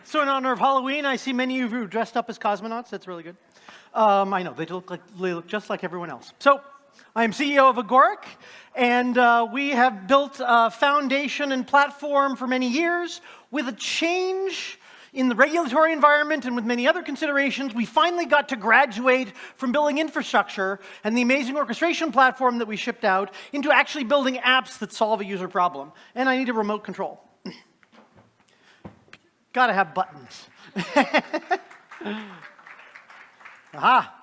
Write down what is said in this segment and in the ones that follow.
So in honor of Halloween, I see many of you dressed up as cosmonauts. That's really good. I know, they look just like everyone else. So I'm CEO of Agoric, and we have built a foundation and platform for many years. With a change in the regulatory environment and with many other considerations, we finally got to graduate from building infrastructure and the amazing orchestration platform that we shipped out into actually building apps that solve a user problem. And I need a remote control. Gotta have buttons. Aha.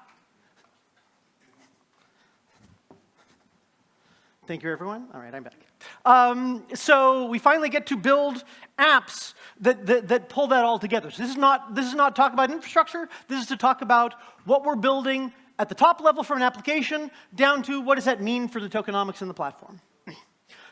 Thank you, everyone. All right, I'm back. So we finally get to build apps that pull that all together. So this is not talk about infrastructure. This is to talk about what we're building at the top level from an application down to what does that mean for the tokenomics in the platform.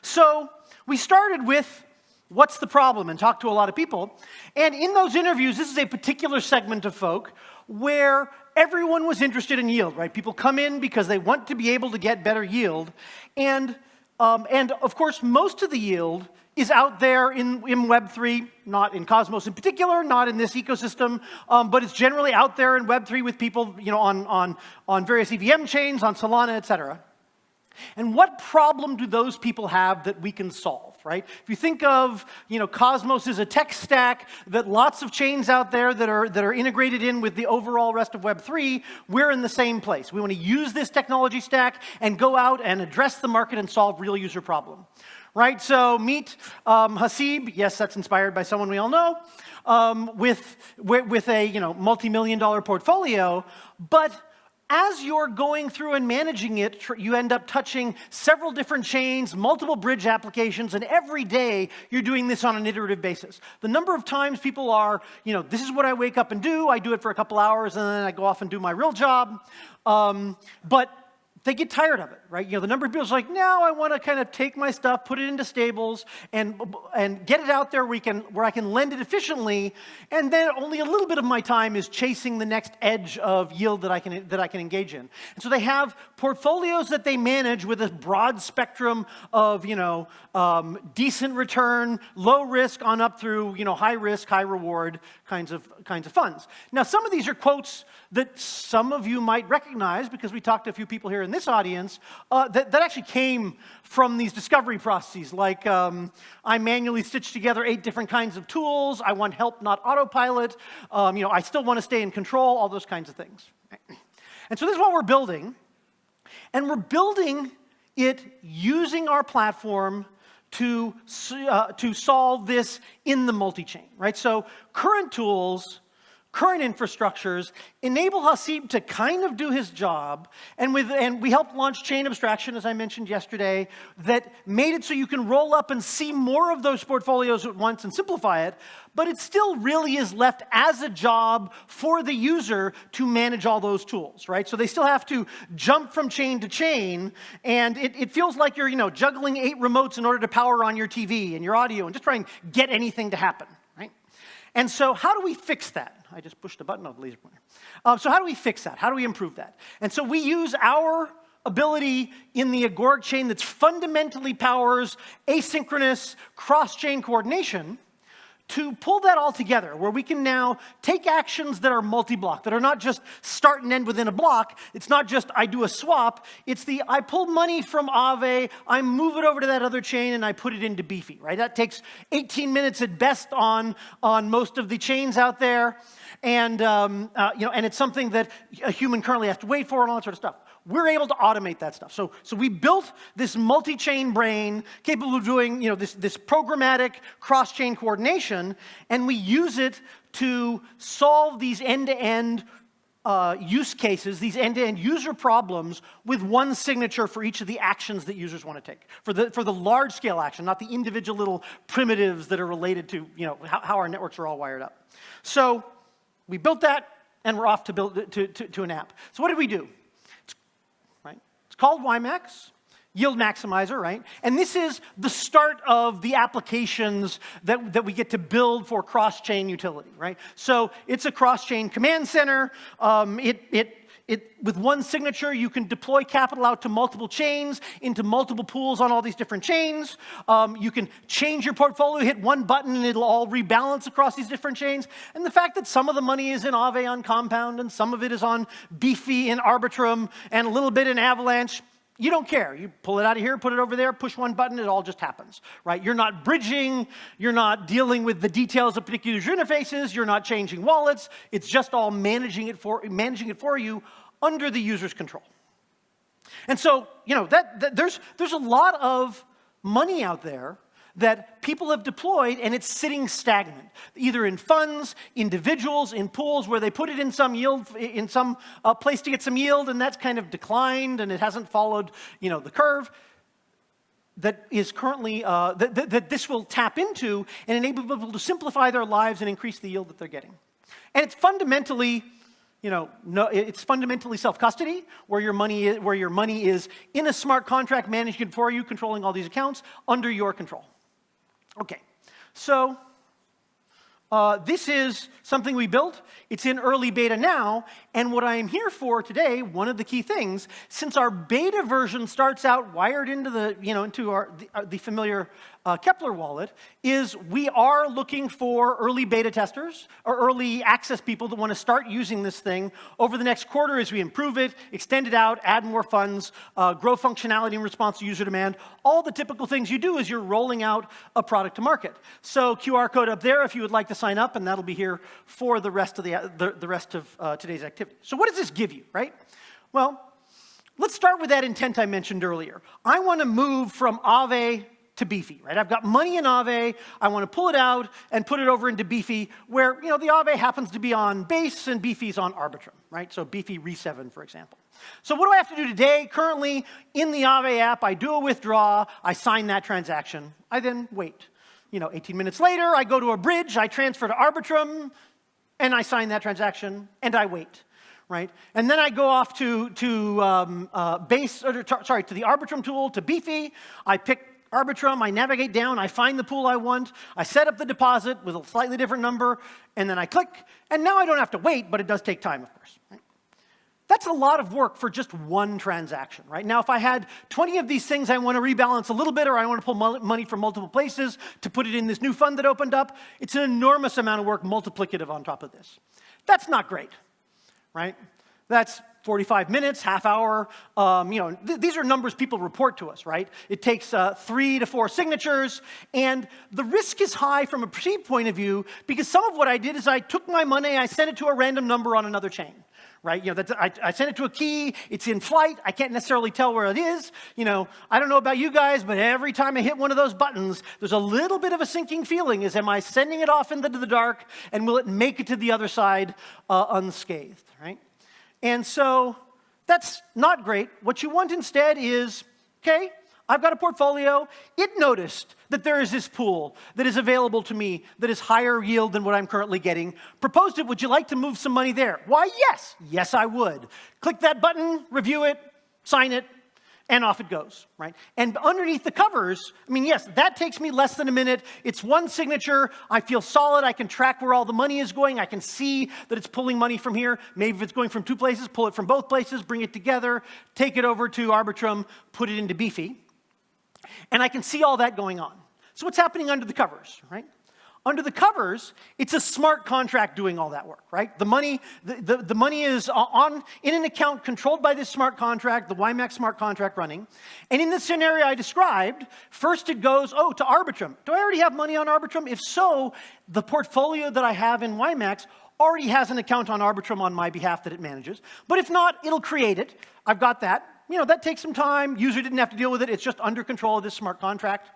So we started with what's the problem and talked to a lot of people. And in those interviews, this is a particular segment of folk where everyone was interested in yield, right? People come in because they want to be able to get better yield. And of course, most of the yield is out there in Web3, not in Cosmos in particular, not in this ecosystem, but it's generally out there in Web3 with people, on various EVM chains, on Solana, et cetera. And what problem do those people have that we can solve, right? If you think of, Cosmos is a tech stack that lots of chains out there that are integrated in with the overall rest of Web3, we're in the same place. We want to use this technology stack and go out and address the market and solve real user problem, right? So meet Hasib, yes, that's inspired by someone we all know, with a multi-million-dollar portfolio, but as you're going through and managing it, you end up touching several different chains, multiple bridge applications, and every day you're doing this on an iterative basis. The number of times people are, this is what I wake up and do. I do it for a couple hours, and then I go off and do my real job. But they get tired of it, right? The number of people is like, now I want to kind of take my stuff, put it into stables, and get it out there where I can lend it efficiently, and then only a little bit of my time is chasing the next edge of yield that I can engage in. And so they have portfolios that they manage with a broad spectrum of decent return, low risk on up through high risk, high reward kinds of funds. Now some of these are quotes that some of you might recognize because we talked to a few people here in this audience that actually came from these discovery processes, like I manually stitched together 8 different kinds of tools, I want help, not autopilot, I still want to stay in control, all those kinds of things. And so this is what we're building, and we're building it using our platform to solve this in the multi-chain, right? So current tools, current infrastructures enable Hasib to kind of do his job, and we helped launch chain abstraction, as I mentioned yesterday, that made it so you can roll up and see more of those portfolios at once and simplify it, but it still really is left as a job for the user to manage all those tools, right? So they still have to jump from chain to chain, and it feels like you're juggling 8 remotes in order to power on your TV and your audio and just try and get anything to happen, right? And so how do we fix that? I just pushed a button on the laser pointer. So how do we fix that? How do we improve that? And so we use our ability in the Agoric chain that fundamentally powers asynchronous cross-chain coordination to pull that all together, where we can now take actions that are multi-block, that are not just start and end within a block. It's not just I do a swap. It's I pull money from Aave, I move it over to that other chain, and I put it into Beefy, right? That takes 18 minutes at best on most of the chains out there. And, and it's something that a human currently has to wait for and all that sort of stuff. We're able to automate that stuff. So we built this multi-chain brain capable of doing, this programmatic cross-chain coordination, and we use it to solve these end-to-end use cases, these end-to-end user problems with one signature for each of the actions that users want to take. For the large-scale action, not the individual little primitives that are related to, how our networks are all wired up. So we built that, and we're off to build to an app. So what did we do? It's called YMAX. yield maximizer, right? And this is the start of the applications that we get to build for cross-chain utility, right? So it's a cross-chain command center. With one signature, you can deploy capital out to multiple chains, into multiple pools on all these different chains. You can change your portfolio, hit one button, and it'll all rebalance across these different chains. And the fact that some of the money is in Aave on Compound, and some of it is on Beefy in Arbitrum, and a little bit in Avalanche, you don't care. You pull it out of here, put it over there, push one button, it all just happens, right? You're not bridging, you're not dealing with the details of particular user interfaces, you're not changing wallets, it's just all managing it for you under the user's control. And so, there's a lot of money out there that people have deployed, and it's sitting stagnant, either in funds, individuals, in pools where they put it in some yield, in some place to get some yield, and that's kind of declined, and it hasn't followed, the curve. That is currently that this will tap into and enable people to simplify their lives and increase the yield that they're getting. And it's fundamentally, it's fundamentally self-custody, where your money is in a smart contract managing it for you, controlling all these accounts under your control. Okay, so this is something we built. It's in early beta now, and what I am here for today, one of the key things, since our beta version starts out wired into the, into the familiar Kepler wallet, is we are looking for early beta testers or early access people that want to start using this thing over the next quarter as we improve it, extend it out, add more funds, grow functionality in response to user demand, all the typical things you do as you're rolling out a product to market. So QR code up there if you would like to sign up, and that'll be here for the rest of the rest of today's activity. So what does this give you, right? Well, let's start with that intent I mentioned earlier. I want to move from Aave to Beefy, right? I've got money in Aave, I want to pull it out and put it over into Beefy, where, the Aave happens to be on Base and Beefy's on Arbitrum, right? So Beefy Re7, for example. So what do I have to do today? Currently, in the Aave app, I do a withdraw, I sign that transaction, I then wait. 18 minutes later, I go to a bridge, I transfer to Arbitrum, and I sign that transaction, and I wait, right? And then I go off to the Arbitrum tool, to Beefy, I pick Arbitrum, I navigate down, I find the pool I want, I set up the deposit with a slightly different number, and then I click, and now I don't have to wait, but it does take time, of course. Right? That's a lot of work for just one transaction, right? Now, if I had 20 of these things I want to rebalance a little bit, or I want to pull money from multiple places to put it in this new fund that opened up, it's an enormous amount of work multiplicative on top of this. That's not great, right? That's 45 minutes, half hour. These are numbers people report to us, right? It takes 3 to 4 signatures, and the risk is high from a perceived point of view because some of what I did is I took my money, I sent it to a random number on another chain, right? I sent it to a key, it's in flight, I can't necessarily tell where it is. I don't know about you guys, but every time I hit one of those buttons, there's a little bit of a sinking feeling. Am I sending it off into the dark, and will it make it to the other side unscathed, right? And so that's not great. What you want instead is, okay, I've got a portfolio. It noticed that there is this pool that is available to me that is higher yield than what I'm currently getting. Proposed it, would you like to move some money there? Why, yes. Yes, I would. Click that button, review it, sign it, and off it goes, right? And underneath the covers, yes, that takes me less than a minute. It's one signature. I feel solid. I can track where all the money is going. I can see that it's pulling money from here. Maybe if it's going from 2 places, pull it from both places, bring it together, take it over to Arbitrum, put it into Beefy. And I can see all that going on. So what's happening under the covers, right? Under the covers, it's a smart contract doing all that work, right? The money is in an account controlled by this smart contract, the YMAX smart contract running. And in the scenario I described, first it goes, to Arbitrum. Do I already have money on Arbitrum? If so, the portfolio that I have in YMAX already has an account on Arbitrum on my behalf that it manages. But if not, it'll create it. I've got that. That takes some time. User didn't have to deal with it. It's just under control of this smart contract.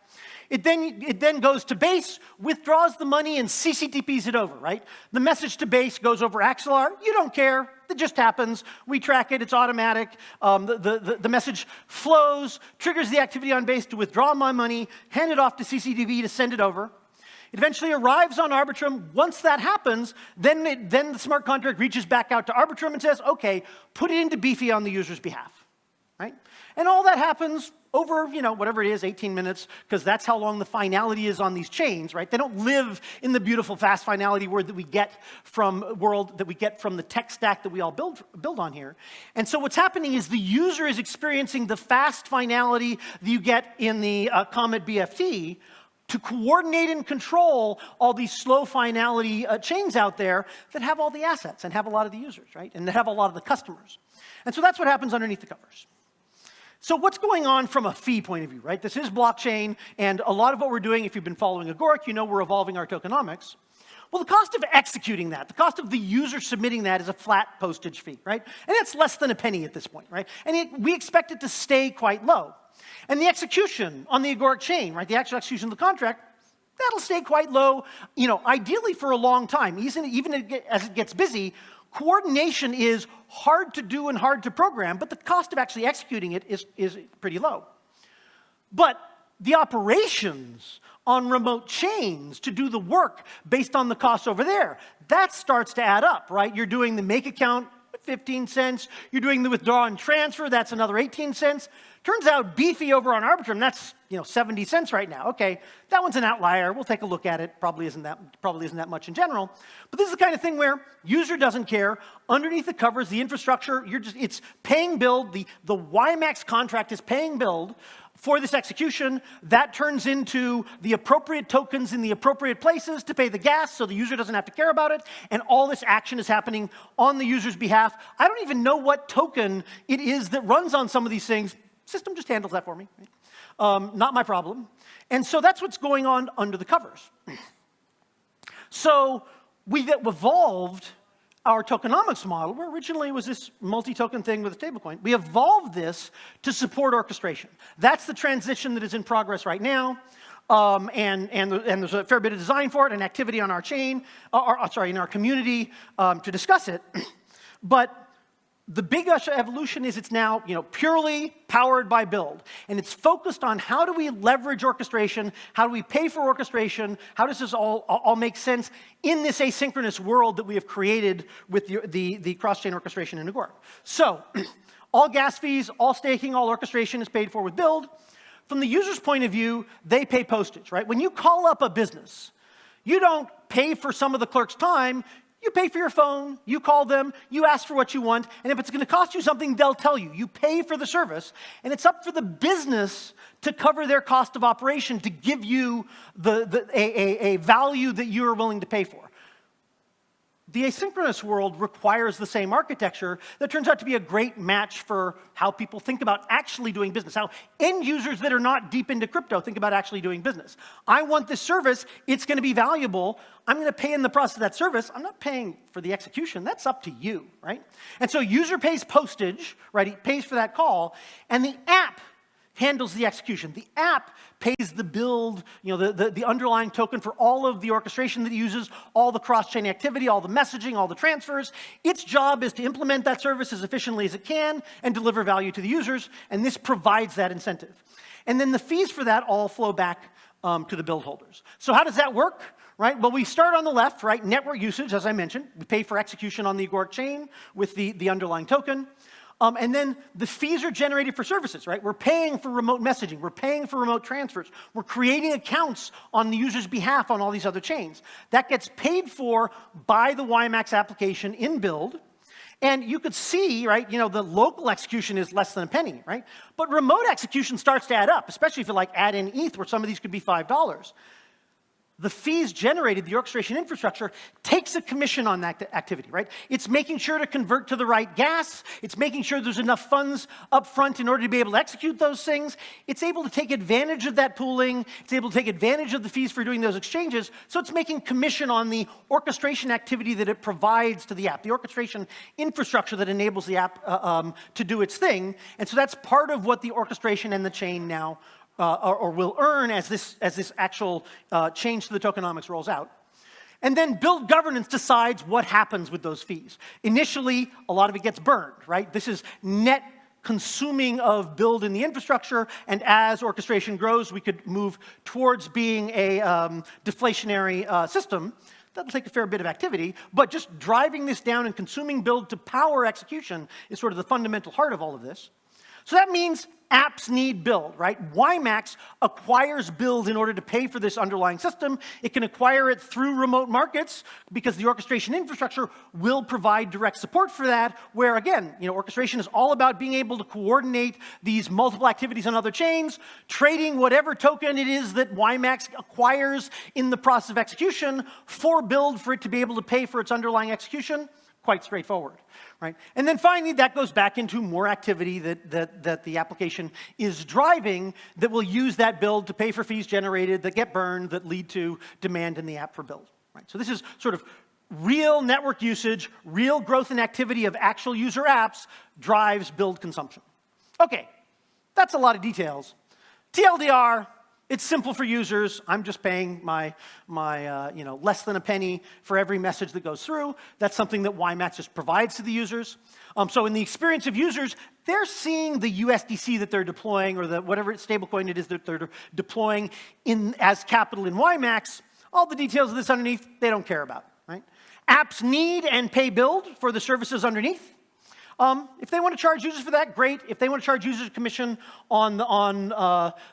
It then goes to Base, withdraws the money, and CCTPs it over, right? The message to Base goes over Axelar. You don't care. It just happens. We track it. It's automatic. The message flows, triggers the activity on Base to withdraw my money, hand it off to CCTV to send it over. It eventually arrives on Arbitrum. Once that happens, then the smart contract reaches back out to Arbitrum and says, okay, put it into Beefy on the user's behalf, right? And all that happens over, whatever it is, 18 minutes, because that's how long the finality is on these chains, right? They don't live in the beautiful fast finality world that we get from the tech stack that we all build on here. And so what's happening is the user is experiencing the fast finality that you get in the Comet BFT to coordinate and control all these slow finality chains out there that have all the assets and have a lot of the users, right? And that have a lot of the customers. And so that's what happens underneath the covers. So what's going on from a fee point of view, right? This is blockchain, and a lot of what we're doing, if you've been following Agoric, we're evolving our tokenomics. Well, the cost of executing that, the cost of the user submitting that is a flat postage fee, right? And that's less than a penny at this point, right? And we expect it to stay quite low. And the execution on the Agoric chain, right, the actual execution of the contract, that'll stay quite low, ideally for a long time. Even as it gets busy, coordination is hard to do and hard to program, but the cost of actually executing it is pretty low. But the operations on remote chains to do the work based on the costs over there, that starts to add up, right? You're doing the make account, 15 cents. You're doing the withdraw and transfer, that's another 18 cents. Turns out beefy over on Arbitrum, that's 70 cents right now. Okay, that one's an outlier. We'll take a look at it. Probably isn't that much in general. But this is the kind of thing where user doesn't care. Underneath the covers, the infrastructure, it's paying build. The YMAX contract is paying build for this execution. That turns into the appropriate tokens in the appropriate places to pay the gas, so the user doesn't have to care about it. And all this action is happening on the user's behalf. I don't even know what token it is that runs on some of these things. System just handles that for me. Not my problem. And so that's what's going on under the covers. So we've evolved our tokenomics model, where originally it was this multi-token thing with a stablecoin. We evolved this to support orchestration. That's the transition that is in progress right now. And there's a fair bit of design for it and activity on our chain, in our community to discuss it. But the big evolution is it's now purely powered by build. And it's focused on how do we leverage orchestration, how do we pay for orchestration, how does this all make sense in this asynchronous world that we have created with the cross-chain orchestration in Agoric. So all gas fees, all staking, all orchestration is paid for with build. From the user's point of view, they pay postage, right? When you call up a business, you don't pay for some of the clerk's time. You pay for your phone, you call them, you ask for what you want, and if it's going to cost you something, they'll tell you. You pay for the service, and it's up for the business to cover their cost of operation to give you a value that you are willing to pay for. The asynchronous world requires the same architecture that turns out to be a great match for how people think about actually doing business, how end users that are not deep into crypto think about actually doing business. I want this service, it's going to be valuable, I'm going to pay in the process of that service, I'm not paying for the execution, that's up to you, right? And so user pays postage, right, he pays for that call, and the app handles the execution. The app pays the build, the underlying token for all of the orchestration that it uses, all the cross-chain activity, all the messaging, all the transfers. Its job is to implement that service as efficiently as it can and deliver value to the users, and this provides that incentive. And then the fees for that all flow back to the build holders. So how does that work? Right? Well, we start on the left, right? Network usage, as I mentioned. We pay for execution on the Agoric chain with the underlying token. And then the fees are generated for services, right? We're paying for remote messaging. We're paying for remote transfers. We're creating accounts on the user's behalf on all these other chains. That gets paid for by the YMAX application in build. And you could see, right, the local execution is less than a penny, right? But remote execution starts to add up, especially if you add in ETH, where some of these could be $5. The fees generated, the orchestration infrastructure, takes a commission on that activity, right? It's making sure to convert to the right gas. It's making sure there's enough funds up front in order to be able to execute those things. It's able to take advantage of that pooling. It's able to take advantage of the fees for doing those exchanges. So it's making commission on the orchestration activity that it provides to the app, the orchestration infrastructure that enables the app to do its thing. And so that's part of what the orchestration and the chain now or will earn as this actual change to the tokenomics rolls out. And then build governance decides what happens with those fees. Initially, a lot of it gets burned, right? This is net consuming of build in the infrastructure, and as orchestration grows, we could move towards being a deflationary system. That'll take a fair bit of activity, but just driving this down and consuming build to power execution is sort of the fundamental heart of all of this. So that means apps need build, right? YMAX acquires build in order to pay for this underlying system. It can acquire it through remote markets because the orchestration infrastructure will provide direct support for that, where again, orchestration is all about being able to coordinate these multiple activities on other chains, trading whatever token it is that YMAX acquires in the process of execution for build for it to be able to pay for its underlying execution. Quite straightforward, right? And then finally, that goes back into more activity that the application is driving that will use that build to pay for fees generated that get burned that lead to demand in the app for build, right? So this is sort of real network usage, real growth and activity of actual user apps drives build consumption. Okay, that's a lot of details. TLDR, it's simple for users. I'm just paying my less than a penny for every message that goes through. That's something that YMAX just provides to the users. So in the experience of users, they're seeing the USDC that they're deploying or the whatever stablecoin it is that they're deploying as capital in YMAX. All the details of this underneath, they don't care about, right? Apps need and pay build for the services underneath. If they want to charge users for that, great. If they want to charge users a commission on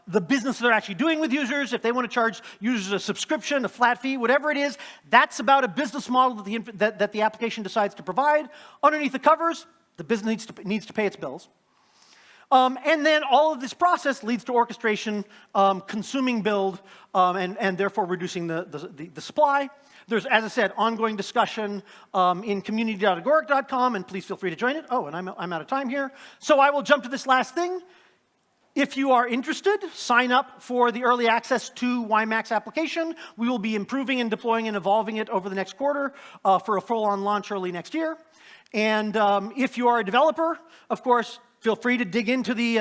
the business they're actually doing with users, if they want to charge users a subscription, a flat fee, whatever it is, that's about a business model that the application decides to provide. Underneath the covers, the business needs to pay its bills. And then all of this process leads to orchestration, consuming build, and therefore reducing the supply. There's, as I said, ongoing discussion in community.agoric.com, and please feel free to join it. Oh, and I'm out of time here. So I will jump to this last thing. If you are interested, sign up for the early access to YMAX application. We will be improving and deploying and evolving it over the next quarter for a full-on launch early next year. And if you are a developer, of course, feel free to dig into the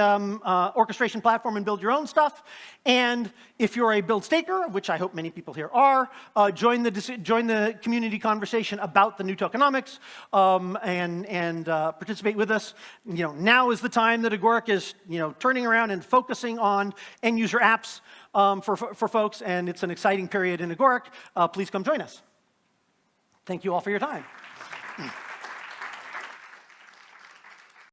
orchestration platform and build your own stuff. And if you're a build staker, which I hope many people here are, join the community conversation about the new tokenomics and participate with us. Now is the time that Agoric is turning around and focusing on end user apps for folks, and it's an exciting period in Agoric. Please come join us. Thank you all for your time.